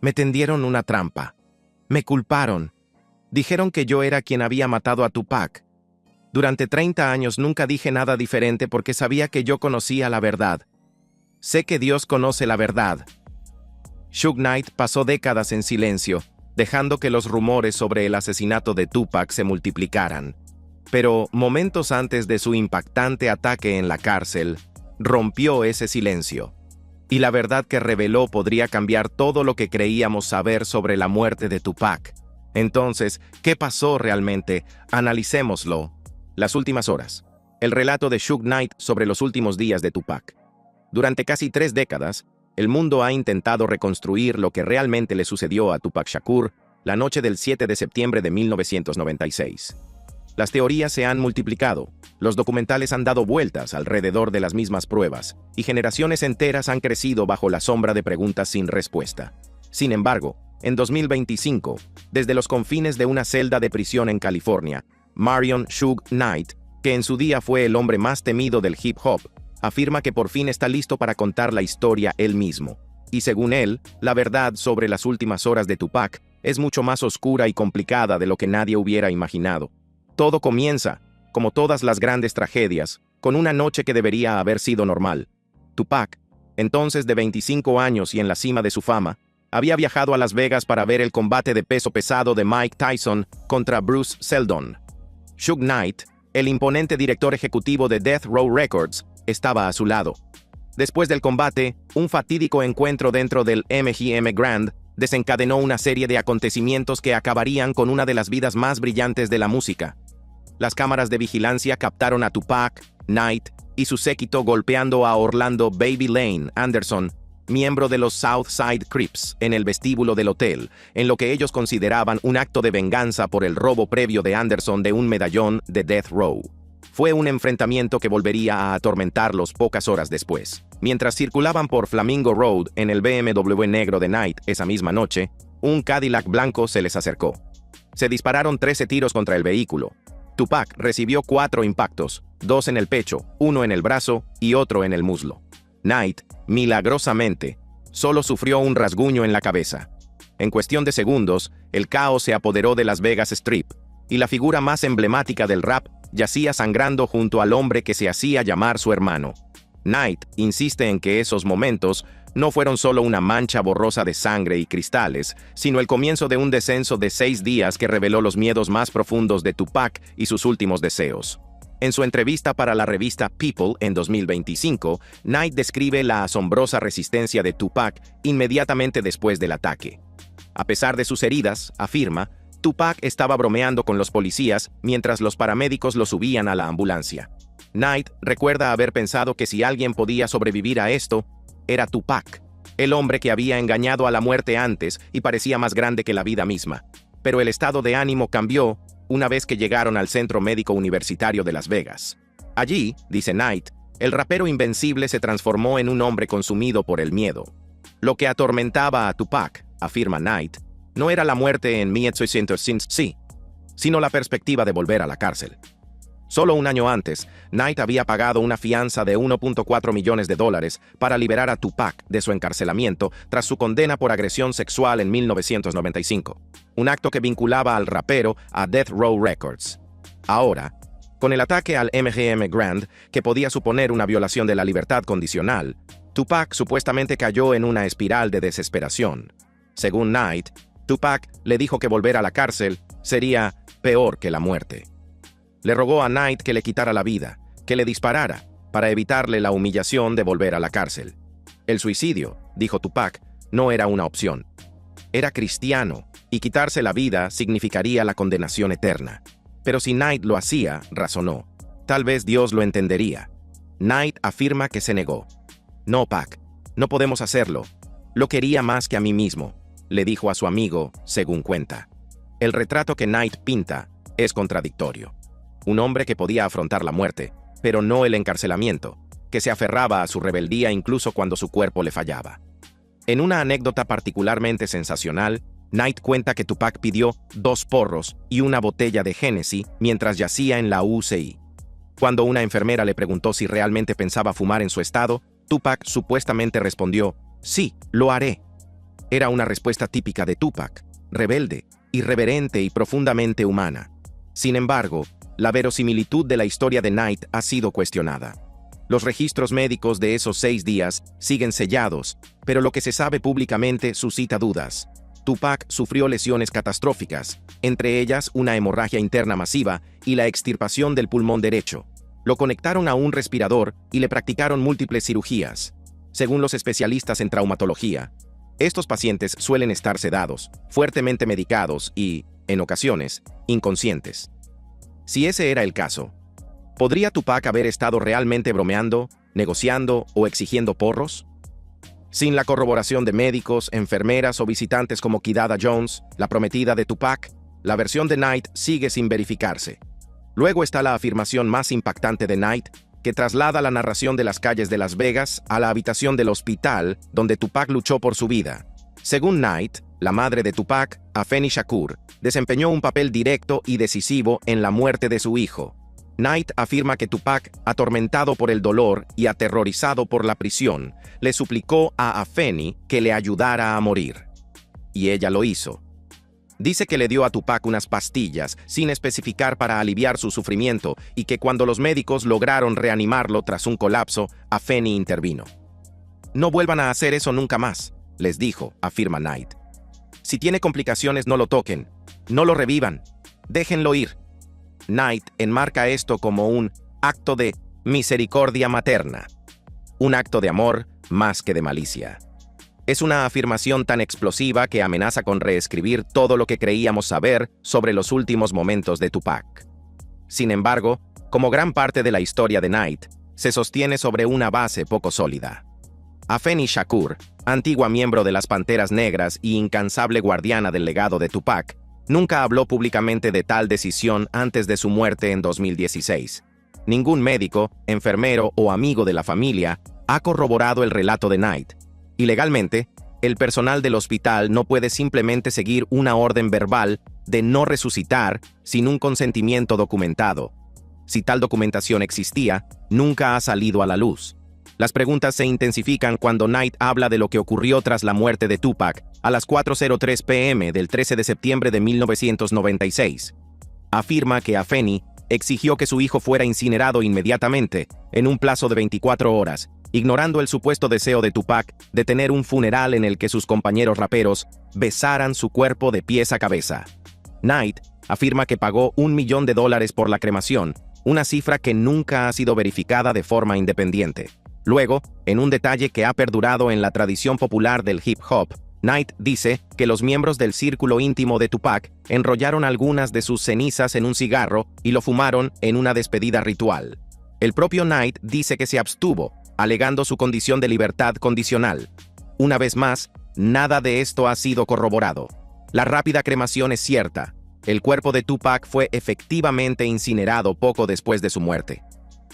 Me tendieron una trampa. Me culparon. Dijeron que yo era quien había matado a Tupac. Durante 30 años nunca dije nada diferente porque sabía que yo conocía la verdad. Sé que Dios conoce la verdad. Suge Knight pasó décadas en silencio, dejando que los rumores sobre el asesinato de Tupac se multiplicaran. Pero, momentos antes de su impactante ataque en la cárcel, rompió ese silencio. Y la verdad que reveló podría cambiar todo lo que creíamos saber sobre la muerte de Tupac. Entonces, ¿qué pasó realmente? Analicémoslo. Las últimas horas. El relato de Suge Knight sobre los últimos días de Tupac. Durante casi 3 décadas, el mundo ha intentado reconstruir lo que realmente le sucedió a Tupac Shakur la noche del 7 de septiembre de 1996. Las teorías se han multiplicado, los documentales han dado vueltas alrededor de las mismas pruebas, y generaciones enteras han crecido bajo la sombra de preguntas sin respuesta. Sin embargo, en 2025, desde los confines de una celda de prisión en California, Marion Suge Knight, que en su día fue el hombre más temido del hip hop, afirma que por fin está listo para contar la historia él mismo. Y según él, la verdad sobre las últimas horas de Tupac es mucho más oscura y complicada de lo que nadie hubiera imaginado. Todo comienza, como todas las grandes tragedias, con una noche que debería haber sido normal. Tupac, entonces de 25 años y en la cima de su fama, había viajado a Las Vegas para ver el combate de peso pesado de Mike Tyson contra Bruce Seldon. Suge Knight, el imponente director ejecutivo de Death Row Records, estaba a su lado. Después del combate, un fatídico encuentro dentro del MGM Grand desencadenó una serie de acontecimientos que acabarían con una de las vidas más brillantes de la música. Las cámaras de vigilancia captaron a Tupac, Knight y su séquito golpeando a Orlando Baby Lane Anderson, miembro de los Southside Crips, en el vestíbulo del hotel, en lo que ellos consideraban un acto de venganza por el robo previo de Anderson de un medallón de Death Row. Fue un enfrentamiento que volvería a atormentarlos pocas horas después. Mientras circulaban por Flamingo Road en el BMW negro de Knight esa misma noche, un Cadillac blanco se les acercó. Se dispararon 13 tiros contra el vehículo. Tupac recibió 4 impactos, 2 en el pecho, 1 en el brazo y otro en el muslo. Knight, milagrosamente, solo sufrió un rasguño en la cabeza. En cuestión de segundos, el caos se apoderó de Las Vegas Strip, y la figura más emblemática del rap yacía sangrando junto al hombre que se hacía llamar su hermano. Knight insiste en que esos momentos no fueron solo una mancha borrosa de sangre y cristales, sino el comienzo de un descenso de 6 días que reveló los miedos más profundos de Tupac y sus últimos deseos. En su entrevista para la revista People en 2025, Knight describe la asombrosa resistencia de Tupac inmediatamente después del ataque. A pesar de sus heridas, afirma, Tupac estaba bromeando con los policías mientras los paramédicos lo subían a la ambulancia. Knight recuerda haber pensado que si alguien podía sobrevivir a esto, era Tupac, el hombre que había engañado a la muerte antes y parecía más grande que la vida misma. Pero el estado de ánimo cambió una vez que llegaron al Centro Médico Universitario de Las Vegas. Allí, dice Knight, el rapero invencible se transformó en un hombre consumido por el miedo. Lo que atormentaba a Tupac, afirma Knight, no era la muerte en 1905, sino la perspectiva de volver a la cárcel. Solo un año antes, Knight había pagado una fianza de $1.4 millones para liberar a Tupac de su encarcelamiento tras su condena por agresión sexual en 1995, un acto que vinculaba al rapero a Death Row Records. Ahora, con el ataque al MGM Grand, que podía suponer una violación de la libertad condicional, Tupac supuestamente cayó en una espiral de desesperación. Según Knight, Tupac le dijo que volver a la cárcel sería peor que la muerte. Le rogó a Knight que le quitara la vida, que le disparara, para evitarle la humillación de volver a la cárcel. El suicidio, dijo Tupac, no era una opción. Era cristiano, y quitarse la vida significaría la condenación eterna. Pero si Knight lo hacía, razonó, tal vez Dios lo entendería. Knight afirma que se negó. No, Pac, no podemos hacerlo. Lo quería más que a mí mismo, le dijo a su amigo, según cuenta. El retrato que Knight pinta es contradictorio. Un hombre que podía afrontar la muerte, pero no el encarcelamiento, que se aferraba a su rebeldía incluso cuando su cuerpo le fallaba. En una anécdota particularmente sensacional, Knight cuenta que Tupac pidió 2 porros y una botella de Hennessy mientras yacía en la UCI. Cuando una enfermera le preguntó si realmente pensaba fumar en su estado, Tupac supuestamente respondió, «Sí, lo haré». Era una respuesta típica de Tupac, rebelde, irreverente y profundamente humana. Sin embargo, la verosimilitud de la historia de Knight ha sido cuestionada. Los registros médicos de esos 6 días siguen sellados, pero lo que se sabe públicamente suscita dudas. Tupac sufrió lesiones catastróficas, entre ellas una hemorragia interna masiva y la extirpación del pulmón derecho. Lo conectaron a un respirador y le practicaron múltiples cirugías. Según los especialistas en traumatología, estos pacientes suelen estar sedados, fuertemente medicados y, en ocasiones, inconscientes. Si ese era el caso, ¿podría Tupac haber estado realmente bromeando, negociando o exigiendo porros? Sin la corroboración de médicos, enfermeras o visitantes como Kidada Jones, la prometida de Tupac, la versión de Knight sigue sin verificarse. Luego está la afirmación más impactante de Knight, que traslada la narración de las calles de Las Vegas a la habitación del hospital donde Tupac luchó por su vida. Según Knight, la madre de Tupac, Afeni Shakur, desempeñó un papel directo y decisivo en la muerte de su hijo. Knight afirma que Tupac, atormentado por el dolor y aterrorizado por la prisión, le suplicó a Afeni que le ayudara a morir. Y ella lo hizo. Dice que le dio a Tupac unas pastillas, sin especificar para aliviar su sufrimiento, y que cuando los médicos lograron reanimarlo tras un colapso, Afeni intervino. «No vuelvan a hacer eso nunca más», les dijo, afirma Knight. «Si tiene complicaciones, no lo toquen. No lo revivan. Déjenlo ir». Knight enmarca esto como un acto de misericordia materna, un acto de amor más que de malicia. Es una afirmación tan explosiva que amenaza con reescribir todo lo que creíamos saber sobre los últimos momentos de Tupac. Sin embargo, como gran parte de la historia de Knight, se sostiene sobre una base poco sólida. Afeni Shakur, antigua miembro de las Panteras Negras y incansable guardiana del legado de Tupac, nunca habló públicamente de tal decisión antes de su muerte en 2016. Ningún médico, enfermero o amigo de la familia ha corroborado el relato de Knight. Y legalmente, el personal del hospital no puede simplemente seguir una orden verbal de no resucitar sin un consentimiento documentado. Si tal documentación existía, nunca ha salido a la luz. Las preguntas se intensifican cuando Knight habla de lo que ocurrió tras la muerte de Tupac a las 4:03 p.m. del 13 de septiembre de 1996. Afirma que Afeni exigió que su hijo fuera incinerado inmediatamente, en un plazo de 24 horas, ignorando el supuesto deseo de Tupac de tener un funeral en el que sus compañeros raperos besaran su cuerpo de pies a cabeza. Knight afirma que pagó $1 millón por la cremación, una cifra que nunca ha sido verificada de forma independiente. Luego, en un detalle que ha perdurado en la tradición popular del hip hop, Knight dice que los miembros del círculo íntimo de Tupac enrollaron algunas de sus cenizas en un cigarro y lo fumaron en una despedida ritual. El propio Knight dice que se abstuvo, alegando su condición de libertad condicional. Una vez más, nada de esto ha sido corroborado. La rápida cremación es cierta. El cuerpo de Tupac fue efectivamente incinerado poco después de su muerte.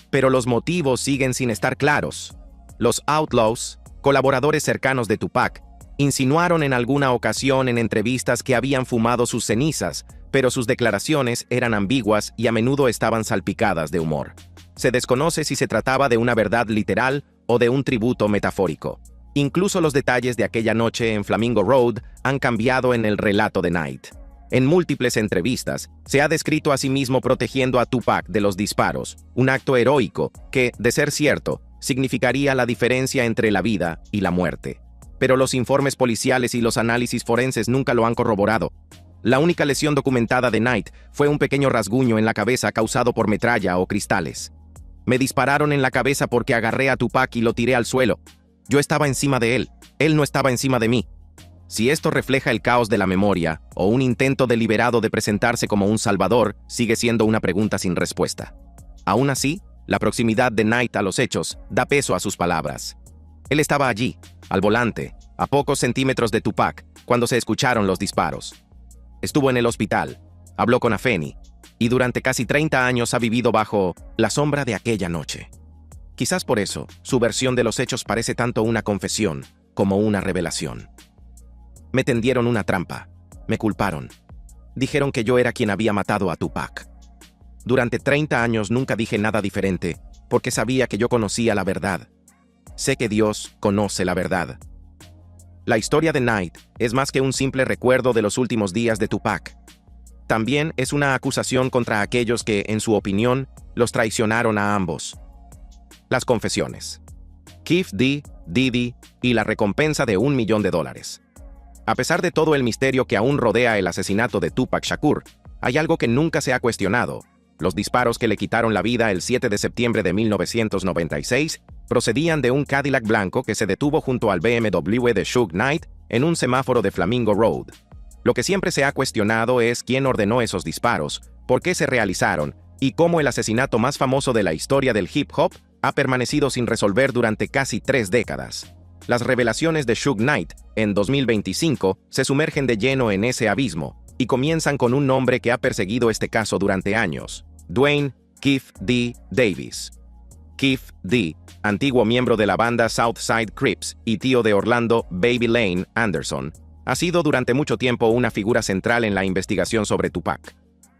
Pero los motivos siguen sin estar claros. Los Outlaws, colaboradores cercanos de Tupac, insinuaron en alguna ocasión en entrevistas que habían fumado sus cenizas, pero sus declaraciones eran ambiguas y a menudo estaban salpicadas de humor. Se desconoce si se trataba de una verdad literal o de un tributo metafórico. Incluso los detalles de aquella noche en Flamingo Road han cambiado en el relato de Knight. En múltiples entrevistas, se ha descrito a sí mismo protegiendo a Tupac de los disparos, un acto heroico que, de ser cierto, significaría la diferencia entre la vida y la muerte. Pero los informes policiales y los análisis forenses nunca lo han corroborado. La única lesión documentada de Knight fue un pequeño rasguño en la cabeza causado por metralla o cristales. Me dispararon en la cabeza porque agarré a Tupac y lo tiré al suelo. Yo estaba encima de él no estaba encima de mí. Si esto refleja el caos de la memoria o un intento deliberado de presentarse como un salvador, sigue siendo una pregunta sin respuesta. Aún así, la proximidad de Knight a los hechos da peso a sus palabras. Él estaba allí, al volante, a pocos centímetros de Tupac, cuando se escucharon los disparos. Estuvo en el hospital, habló con Afeni, y durante casi 30 años ha vivido bajo la sombra de aquella noche. Quizás por eso, su versión de los hechos parece tanto una confesión como una revelación. Me tendieron una trampa, me culparon. Dijeron que yo era quien había matado a Tupac. Durante 30 años nunca dije nada diferente, porque sabía que yo conocía la verdad. Sé que Dios conoce la verdad. La historia de Knight es más que un simple recuerdo de los últimos días de Tupac. También es una acusación contra aquellos que, en su opinión, los traicionaron a ambos. Las confesiones. Kef D, Diddy y la recompensa de $1 millón. A pesar de todo el misterio que aún rodea el asesinato de Tupac Shakur, hay algo que nunca se ha cuestionado. Los disparos que le quitaron la vida el 7 de septiembre de 1996 procedían de un Cadillac blanco que se detuvo junto al BMW de Suge Knight en un semáforo de Flamingo Road. Lo que siempre se ha cuestionado es quién ordenó esos disparos, por qué se realizaron y cómo el asesinato más famoso de la historia del hip hop ha permanecido sin resolver durante casi 3 décadas. Las revelaciones de Suge Knight en 2025 se sumergen de lleno en ese abismo y comienzan con un nombre que ha perseguido este caso durante años: Dwayne Kef D. Davis. Kef D., antiguo miembro de la banda Southside Crips y tío de Orlando Baby Lane Anderson, ha sido durante mucho tiempo una figura central en la investigación sobre Tupac.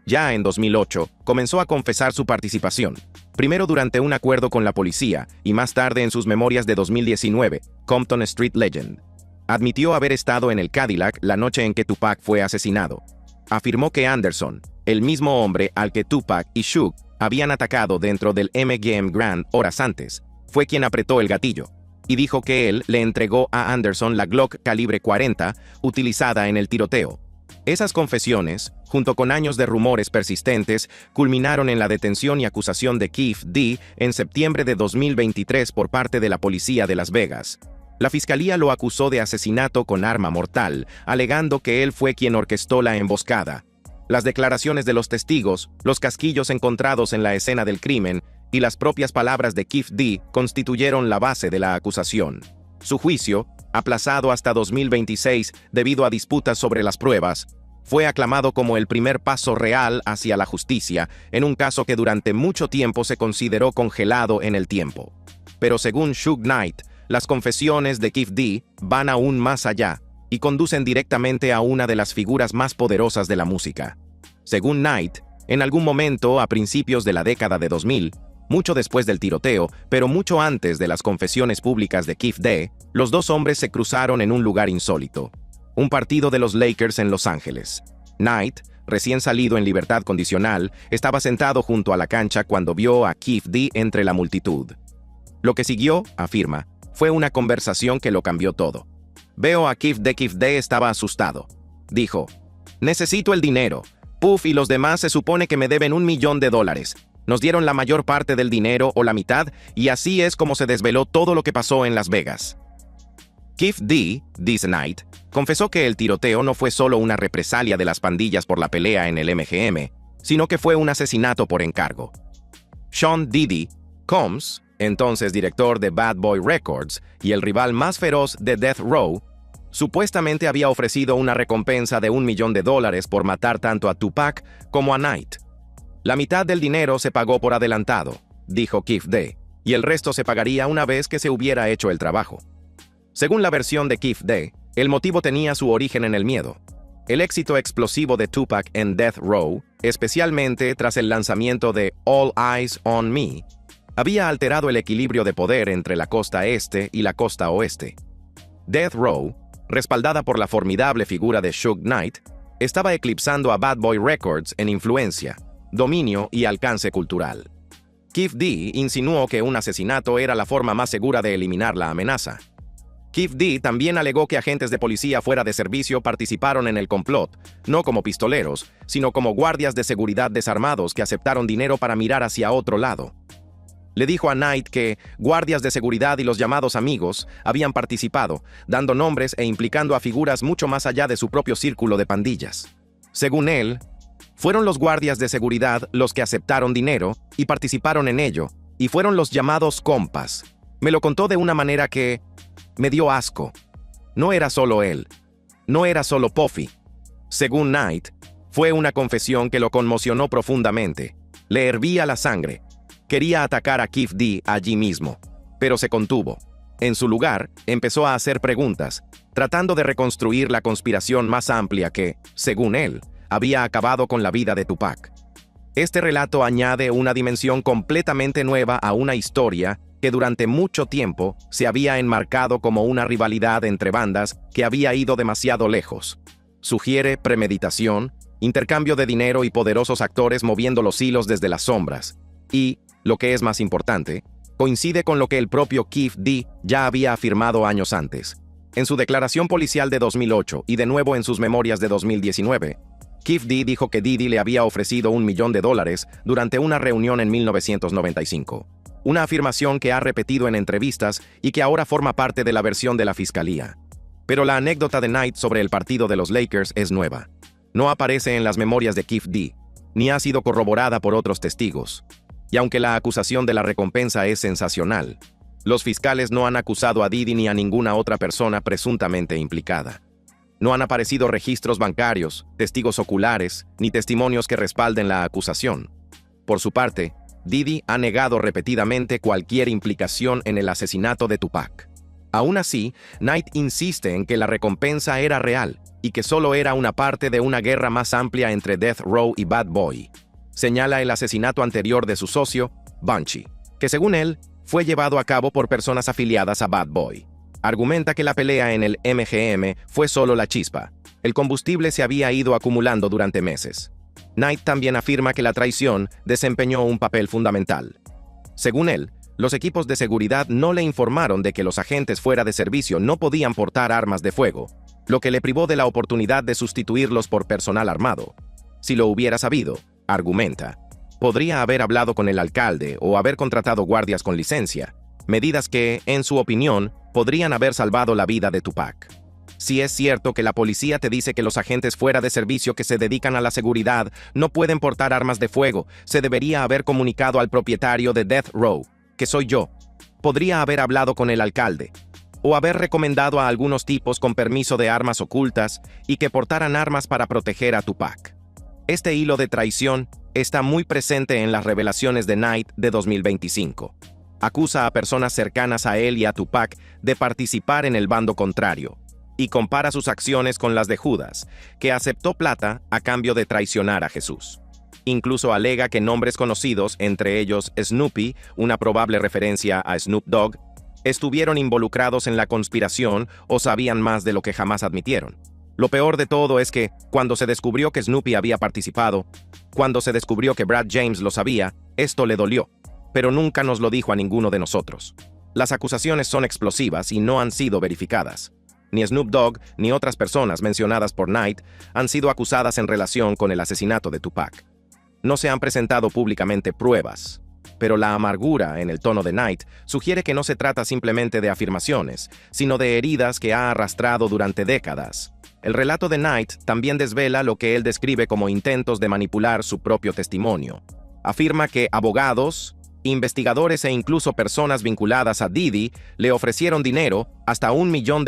Ya en 2008, comenzó a confesar su participación, primero durante un acuerdo con la policía y más tarde en sus memorias de 2019, Compton Street Legend. Admitió haber estado en el Cadillac la noche en que Tupac fue asesinado. Afirmó que Anderson, el mismo hombre al que Tupac y Suge habían atacado dentro del MGM Grand horas antes, fue quien apretó el gatillo, y dijo que él le entregó a Anderson la Glock calibre 40 utilizada en el tiroteo. Esas confesiones, junto con años de rumores persistentes, culminaron en la detención y acusación de Kef D. en septiembre de 2023 por parte de la policía de Las Vegas. La fiscalía lo acusó de asesinato con arma mortal, alegando que él fue quien orquestó la emboscada. Las declaraciones de los testigos, los casquillos encontrados en la escena del crimen y las propias palabras de Kef D. constituyeron la base de la acusación. Su juicio, aplazado hasta 2026 debido a disputas sobre las pruebas, fue aclamado como el primer paso real hacia la justicia en un caso que durante mucho tiempo se consideró congelado en el tiempo. Pero según Suge Knight, las confesiones de Kef D. van aún más allá y conducen directamente a una de las figuras más poderosas de la música. Según Knight, en algún momento a principios de la década de 2000, mucho después del tiroteo, pero mucho antes de las confesiones públicas de Kef D., los dos hombres se cruzaron en un lugar insólito: un partido de los Lakers en Los Ángeles. Knight, recién salido en libertad condicional, estaba sentado junto a la cancha cuando vio a Kef D. entre la multitud. Lo que siguió, afirma, fue una conversación que lo cambió todo. Veo a Kef D. Kef D. estaba asustado. Dijo: necesito el dinero. Puff y los demás se supone que me deben $1 millón. Nos dieron la mayor parte del dinero o la mitad, y así es como se desveló todo lo que pasó en Las Vegas. Kef D., dice Knight, confesó que el tiroteo no fue solo una represalia de las pandillas por la pelea en el MGM, sino que fue un asesinato por encargo. Sean Diddy Combs, entonces director de Bad Boy Records y el rival más feroz de Death Row, supuestamente había ofrecido una recompensa de $1 millón por matar tanto a Tupac como a Knight. La mitad del dinero se pagó por adelantado, dijo Kef D., y el resto se pagaría una vez que se hubiera hecho el trabajo. Según la versión de Kef D., el motivo tenía su origen en el miedo. El éxito explosivo de Tupac en Death Row, especialmente tras el lanzamiento de All Eyes on Me, había alterado el equilibrio de poder entre la costa este y la costa oeste. Death Row, respaldada por la formidable figura de Suge Knight, estaba eclipsando a Bad Boy Records en influencia, dominio y alcance cultural. Kef D. insinuó que un asesinato era la forma más segura de eliminar la amenaza. Kef D. también alegó que agentes de policía fuera de servicio participaron en el complot, no como pistoleros, sino como guardias de seguridad desarmados que aceptaron dinero para mirar hacia otro lado. Le dijo a Knight que guardias de seguridad y los llamados amigos habían participado, dando nombres e implicando a figuras mucho más allá de su propio círculo de pandillas. Según él, fueron los guardias de seguridad los que aceptaron dinero y participaron en ello, y fueron los llamados compas. Me lo contó de una manera que me dio asco. No era solo él. No era solo Puffy. Según Knight, fue una confesión que lo conmocionó profundamente. Le hervía la sangre. Quería atacar a Kef D. allí mismo, pero se contuvo. En su lugar, empezó a hacer preguntas, tratando de reconstruir la conspiración más amplia que, según él, había acabado con la vida de Tupac. Este relato añade una dimensión completamente nueva a una historia que durante mucho tiempo se había enmarcado como una rivalidad entre bandas que había ido demasiado lejos. Sugiere premeditación, intercambio de dinero y poderosos actores moviendo los hilos desde las sombras. Y, lo que es más importante, coincide con lo que el propio Kef D ya había afirmado años antes. En su declaración policial de 2008 y de nuevo en sus memorias de 2019, Kef D dijo que Diddy le había ofrecido $1 millón durante una reunión en 1995. Una afirmación que ha repetido en entrevistas y que ahora forma parte de la versión de la fiscalía. Pero la anécdota de Knight sobre el partido de los Lakers es nueva. No aparece en las memorias de Kef D, ni ha sido corroborada por otros testigos. Y aunque la acusación de la recompensa es sensacional, los fiscales no han acusado a Diddy ni a ninguna otra persona presuntamente implicada. No han aparecido registros bancarios, testigos oculares, ni testimonios que respalden la acusación. Por su parte, Diddy ha negado repetidamente cualquier implicación en el asesinato de Tupac. Aún así, Knight insiste en que la recompensa era real y que solo era una parte de una guerra más amplia entre Death Row y Bad Boy. Señala el asesinato anterior de su socio, Bunchy, que según él, fue llevado a cabo por personas afiliadas a Bad Boy. Argumenta que la pelea en el MGM fue solo la chispa. El combustible se había ido acumulando durante meses. Knight también afirma que la traición desempeñó un papel fundamental. Según él, los equipos de seguridad no le informaron de que los agentes fuera de servicio no podían portar armas de fuego, lo que le privó de la oportunidad de sustituirlos por personal armado. Si lo hubiera sabido, argumenta, podría haber hablado con el alcalde o haber contratado guardias con licencia, medidas que, en su opinión, podrían haber salvado la vida de Tupac. Si es cierto que la policía te dice que los agentes fuera de servicio que se dedican a la seguridad no pueden portar armas de fuego, se debería haber comunicado al propietario de Death Row, que soy yo. Podría haber hablado con el alcalde, o haber recomendado a algunos tipos con permiso de armas ocultas y que portaran armas para proteger a Tupac. Este hilo de traición está muy presente en las revelaciones de Knight de 2025. Acusa a personas cercanas a él y a Tupac de participar en el bando contrario, y compara sus acciones con las de Judas, que aceptó plata a cambio de traicionar a Jesús. Incluso alega que nombres conocidos, entre ellos Snoopy, una probable referencia a Snoop Dogg, estuvieron involucrados en la conspiración o sabían más de lo que jamás admitieron. Lo peor de todo es que, cuando se descubrió que Snoopy había participado, cuando se descubrió que Brad James lo sabía, esto le dolió, pero nunca nos lo dijo a ninguno de nosotros. Las acusaciones son explosivas y no han sido verificadas. Ni Snoop Dogg ni otras personas mencionadas por Knight han sido acusadas en relación con el asesinato de Tupac. No se han presentado públicamente pruebas, pero la amargura en el tono de Knight sugiere que no se trata simplemente de afirmaciones, sino de heridas que ha arrastrado durante décadas. El relato de Knight también desvela lo que él describe como intentos de manipular su propio testimonio. Afirma que abogados, investigadores e incluso personas vinculadas a Diddy le ofrecieron dinero, hasta $1 millón,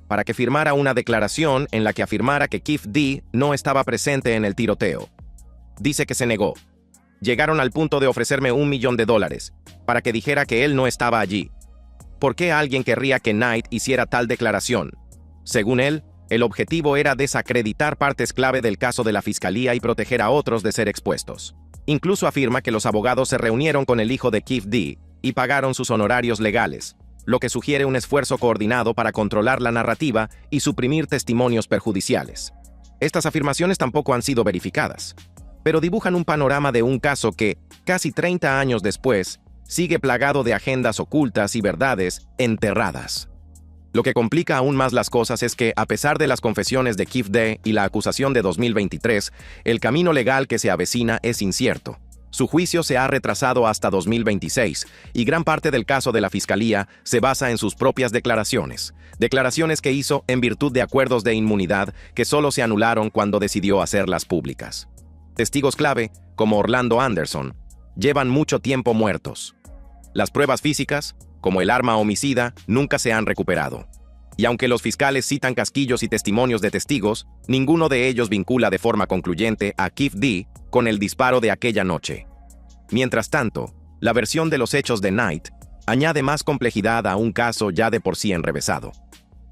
para que firmara una declaración en la que afirmara que Kef D no estaba presente en el tiroteo. Dice que se negó. Llegaron al punto de ofrecerme $1 millón para que dijera que él no estaba allí. ¿Por qué alguien querría que Knight hiciera tal declaración? Según él, el objetivo era desacreditar partes clave del caso de la fiscalía y proteger a otros de ser expuestos. Incluso afirma que los abogados se reunieron con el hijo de Kef D y pagaron sus honorarios legales, lo que sugiere un esfuerzo coordinado para controlar la narrativa y suprimir testimonios perjudiciales. Estas afirmaciones tampoco han sido verificadas, pero dibujan un panorama de un caso que, casi 30 años después, sigue plagado de agendas ocultas y verdades enterradas. Lo que complica aún más las cosas es que, a pesar de las confesiones de Kef D y la acusación de 2023, el camino legal que se avecina es incierto. Su juicio se ha retrasado hasta 2026, y gran parte del caso de la Fiscalía se basa en sus propias declaraciones. Declaraciones que hizo en virtud de acuerdos de inmunidad que solo se anularon cuando decidió hacerlas públicas. Testigos clave, como Orlando Anderson, llevan mucho tiempo muertos. Las pruebas físicas, como el arma homicida, nunca se han recuperado. Y aunque los fiscales citan casquillos y testimonios de testigos, ninguno de ellos vincula de forma concluyente a Kef D con el disparo de aquella noche. Mientras tanto, la versión de los hechos de Knight añade más complejidad a un caso ya de por sí enrevesado.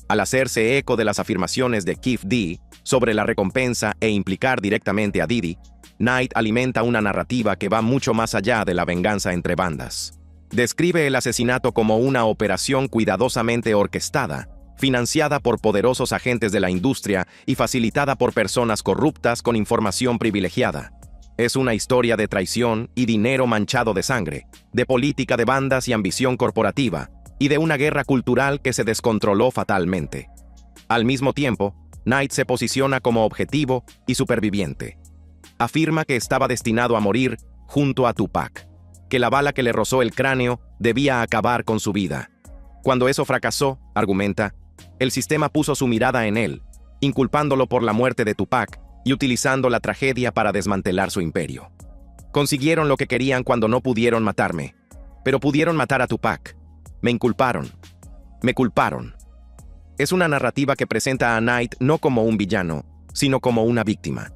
Al hacerse eco de las afirmaciones de Kef D sobre la recompensa e implicar directamente a Diddy, Knight alimenta una narrativa que va mucho más allá de la venganza entre bandas. Describe el asesinato como una operación cuidadosamente orquestada, financiada por poderosos agentes de la industria y facilitada por personas corruptas con información privilegiada. Es una historia de traición y dinero manchado de sangre, de política de bandas y ambición corporativa, y de una guerra cultural que se descontroló fatalmente. Al mismo tiempo, Knight se posiciona como objetivo y superviviente. Afirma que estaba destinado a morir junto a Tupac, que la bala que le rozó el cráneo debía acabar con su vida. Cuando eso fracasó, argumenta, el sistema puso su mirada en él, inculpándolo por la muerte de Tupac y utilizando la tragedia para desmantelar su imperio. Consiguieron lo que querían cuando no pudieron matarme, pero pudieron matar a Tupac. Me inculparon. Me culparon. Es una narrativa que presenta a Knight no como un villano, sino como una víctima.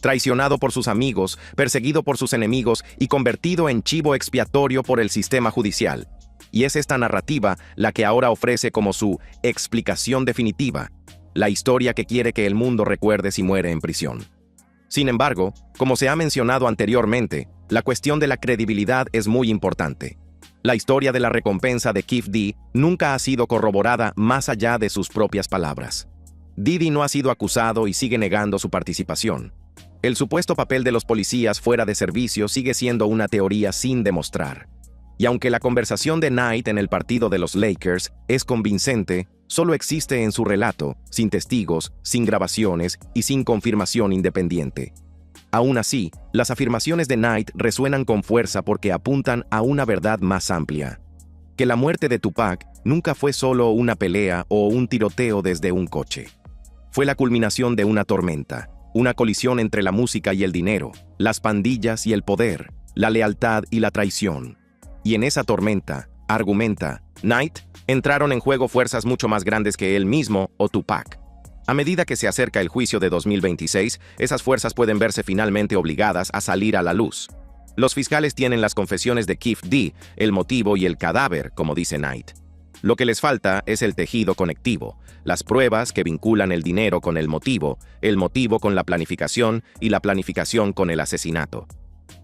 Traicionado por sus amigos, perseguido por sus enemigos y convertido en chivo expiatorio por el sistema judicial. Y es esta narrativa la que ahora ofrece como su explicación definitiva, la historia que quiere que el mundo recuerde si muere en prisión. Sin embargo, como se ha mencionado anteriormente, la cuestión de la credibilidad es muy importante. La historia de la recompensa de Kef D nunca ha sido corroborada más allá de sus propias palabras. Diddy no ha sido acusado y sigue negando su participación. El supuesto papel de los policías fuera de servicio sigue siendo una teoría sin demostrar. Y aunque la conversación de Knight en el partido de los Lakers es convincente, solo existe en su relato, sin testigos, sin grabaciones y sin confirmación independiente. Aún así, las afirmaciones de Knight resuenan con fuerza porque apuntan a una verdad más amplia. Que la muerte de Tupac nunca fue solo una pelea o un tiroteo desde un coche. Fue la culminación de una tormenta, una colisión entre la música y el dinero, las pandillas y el poder, la lealtad y la traición. Y en esa tormenta, argumenta Knight, entraron en juego fuerzas mucho más grandes que él mismo o Tupac. A medida que se acerca el juicio de 2026, esas fuerzas pueden verse finalmente obligadas a salir a la luz. Los fiscales tienen las confesiones de Kef D, el motivo y el cadáver, como dice Knight. Lo que les falta es el tejido conectivo, las pruebas que vinculan el dinero con el motivo con la planificación y la planificación con el asesinato.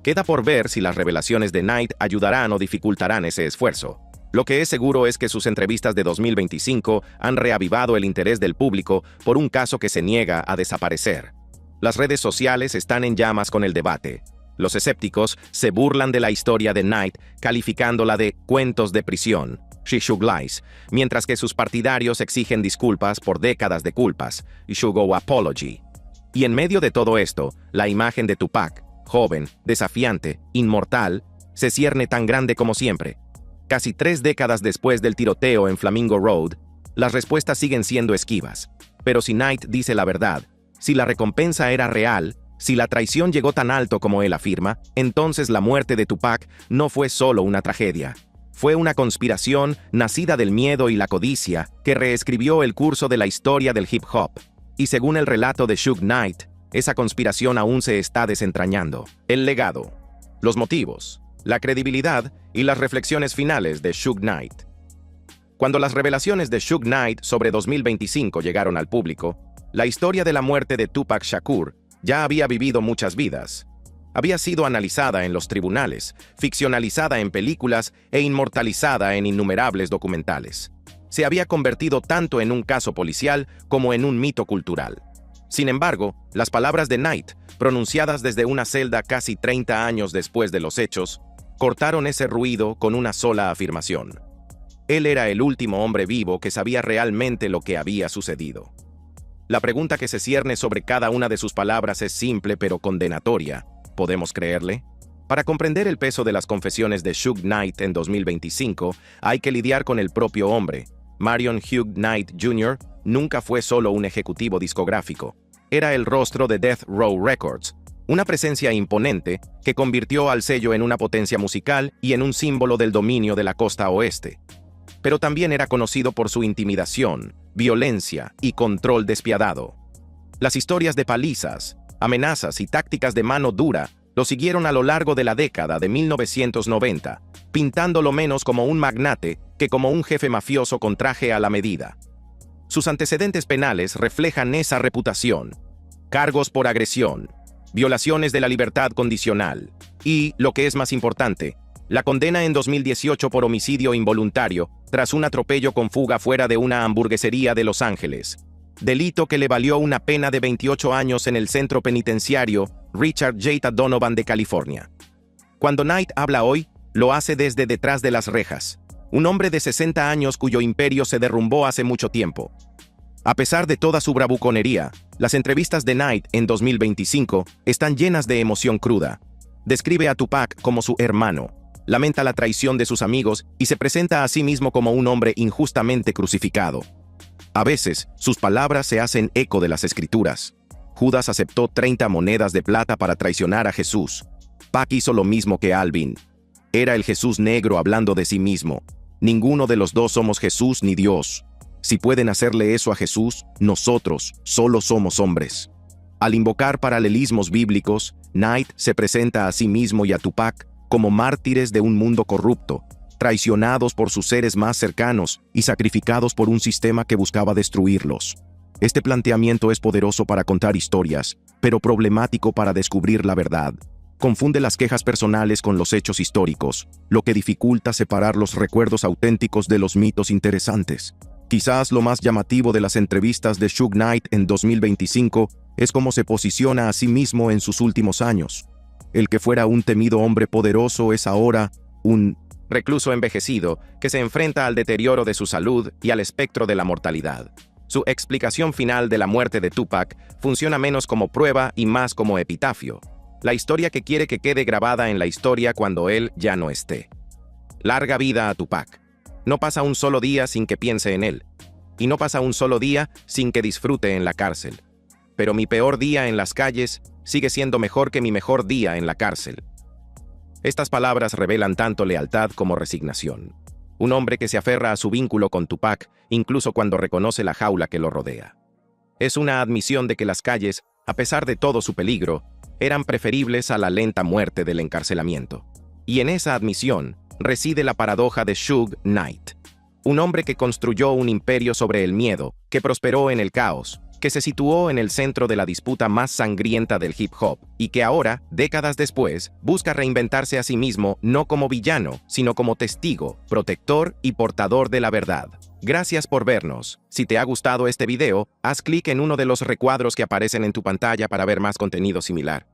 Queda por ver si las revelaciones de Knight ayudarán o dificultarán ese esfuerzo. Lo que es seguro es que sus entrevistas de 2025 han reavivado el interés del público por un caso que se niega a desaparecer. Las redes sociales están en llamas con el debate. Los escépticos se burlan de la historia de Knight, calificándola de cuentos de prisión, Shishug Lies, mientras que sus partidarios exigen disculpas por décadas de culpas, Shugo Apology. Y en medio de todo esto, la imagen de Tupac, joven, desafiante, inmortal, se cierne tan grande como siempre. Casi 3 décadas después del tiroteo en Flamingo Road, las respuestas siguen siendo esquivas. Pero si Knight dice la verdad, si la recompensa era real, si la traición llegó tan alto como él afirma, entonces la muerte de Tupac no fue solo una tragedia. Fue una conspiración nacida del miedo y la codicia que reescribió el curso de la historia del hip hop. Y según el relato de Suge Knight, esa conspiración aún se está desentrañando. El legado, los motivos, la credibilidad y las reflexiones finales de Suge Knight. Cuando las revelaciones de Suge Knight sobre 2025 llegaron al público, la historia de la muerte de Tupac Shakur ya había vivido muchas vidas. Había sido analizada en los tribunales, ficcionalizada en películas e inmortalizada en innumerables documentales. Se había convertido tanto en un caso policial como en un mito cultural. Sin embargo, las palabras de Knight, pronunciadas desde una celda casi 30 años después de los hechos, cortaron ese ruido con una sola afirmación. Él era el último hombre vivo que sabía realmente lo que había sucedido. La pregunta que se cierne sobre cada una de sus palabras es simple pero condenatoria. ¿Podemos creerle? Para comprender el peso de las confesiones de Suge Knight en 2025, hay que lidiar con el propio hombre. Marion Hugh Knight Jr. nunca fue solo un ejecutivo discográfico. Era el rostro de Death Row Records, una presencia imponente que convirtió al sello en una potencia musical y en un símbolo del dominio de la costa oeste. Pero también era conocido por su intimidación, violencia y control despiadado. Las historias de palizas, amenazas y tácticas de mano dura lo siguieron a lo largo de la década de 1990, pintándolo menos como un magnate que como un jefe mafioso con traje a la medida. Sus antecedentes penales reflejan esa reputación: cargos por agresión, violaciones de la libertad condicional y, lo que es más importante, La condena en 2018 por homicidio involuntario, tras un atropello con fuga fuera de una hamburguesería de Los Ángeles. Delito que le valió una pena de 28 años en el centro penitenciario Richard J. Donovan de California. Cuando Knight habla hoy, lo hace desde detrás de las rejas. Un hombre de 60 años cuyo imperio se derrumbó hace mucho tiempo. A pesar de toda su bravuconería, las entrevistas de Knight en 2025 están llenas de emoción cruda. Describe a Tupac como su hermano, lamenta la traición de sus amigos y se presenta a sí mismo como un hombre injustamente crucificado. A veces, sus palabras se hacen eco de las Escrituras. Judas aceptó 30 monedas de plata para traicionar a Jesús. Pac hizo lo mismo que Alvin. Era el Jesús negro hablando de sí mismo. Ninguno de los dos somos Jesús ni Dios. Si pueden hacerle eso a Jesús, nosotros solo somos hombres. Al invocar paralelismos bíblicos, Knight se presenta a sí mismo y a Tupac como mártires de un mundo corrupto, traicionados por sus seres más cercanos y sacrificados por un sistema que buscaba destruirlos. Este planteamiento es poderoso para contar historias, pero problemático para descubrir la verdad. Confunde las quejas personales con los hechos históricos, lo que dificulta separar los recuerdos auténticos de los mitos interesantes. Quizás lo más llamativo de las entrevistas de Suge Knight en 2025 es cómo se posiciona a sí mismo en sus últimos años. El que fuera un temido hombre poderoso es ahora un recluso envejecido que se enfrenta al deterioro de su salud y al espectro de la mortalidad. Su explicación final de la muerte de Tupac funciona menos como prueba y más como epitafio. La historia que quiere que quede grabada en la historia cuando él ya no esté. Larga vida a Tupac. No pasa un solo día sin que piense en él. Y no pasa un solo día sin que disfrute en la cárcel. Pero mi peor día en las calles sigue siendo mejor que mi mejor día en la cárcel. Estas palabras revelan tanto lealtad como resignación. Un hombre que se aferra a su vínculo con Tupac, incluso cuando reconoce la jaula que lo rodea. Es una admisión de que las calles, a pesar de todo su peligro, eran preferibles a la lenta muerte del encarcelamiento. Y en esa admisión reside la paradoja de Suge Knight. Un hombre que construyó un imperio sobre el miedo, que prosperó en el caos, que se situó en el centro de la disputa más sangrienta del hip hop, y que ahora, décadas después, busca reinventarse a sí mismo no como villano, sino como testigo, protector y portador de la verdad. Gracias por vernos. Si te ha gustado este video, haz clic en uno de los recuadros que aparecen en tu pantalla para ver más contenido similar.